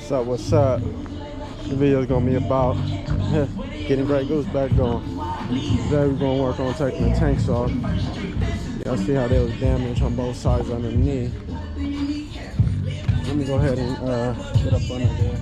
What's up? The video is gonna be about getting Grey Goose back going. Today we're gonna work on taking the tanks off. Y'all see how they was damaged on both sides underneath. Let me go ahead and get up under there.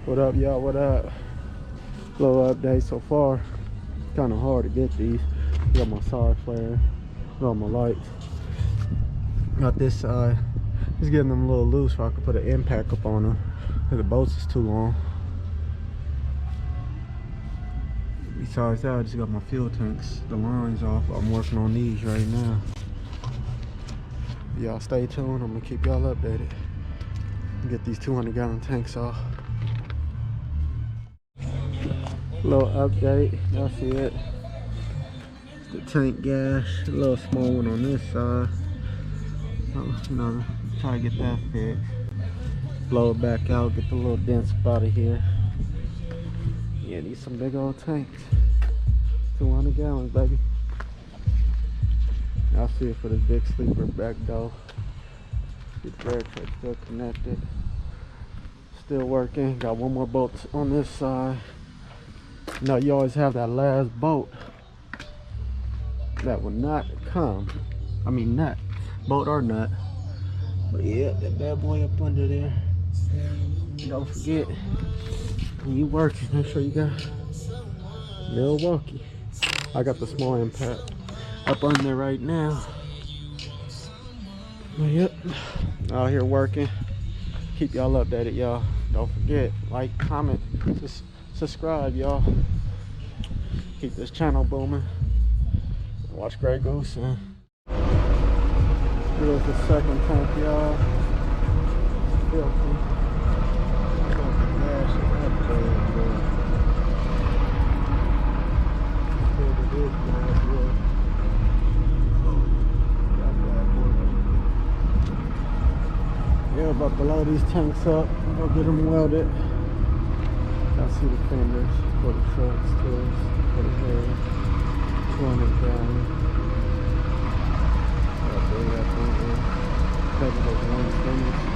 What up, y'all? What up? Little update so far. Kind of hard to get these. Got my side flare, got my lights. Got this side. Just getting them a little loose so I can put an impact up on them. Cause the bolts is too long. Besides that, I just got my fuel tanks, the lines off. I'm working on these right now. Y'all stay tuned. I'm gonna keep y'all updated. Get these 200-gallon tanks off. Little update, y'all see it. The tank gas, a little small one on this side. You know, try to get that fixed. Blow it back out, get the little dents up out of here. Yeah, these some big old tanks. 200 gallons, baby. Y'all see it for this big sleeper back door. The brake check still connected. Still working. Got one more bolt on this side. You know, you always have that last bolt that will not come. I mean nut. Bolt or nut. But yeah, that bad boy up under there. Don't forget, when you working, make sure you got Milwaukee. I got the small impact up under there right now. But yep, out here working. Keep y'all updated, y'all. Don't forget, like, comment, just subscribe, y'all. Keep this channel booming. Watch Grey Goose. Here's the second tank, y'all. Filthy. Gas is up there, boy. Yeah, about to load these tanks up. Go get them welded. I see the fenders for the trucks, too, for the head. 200 gallon. Taking those long fenders.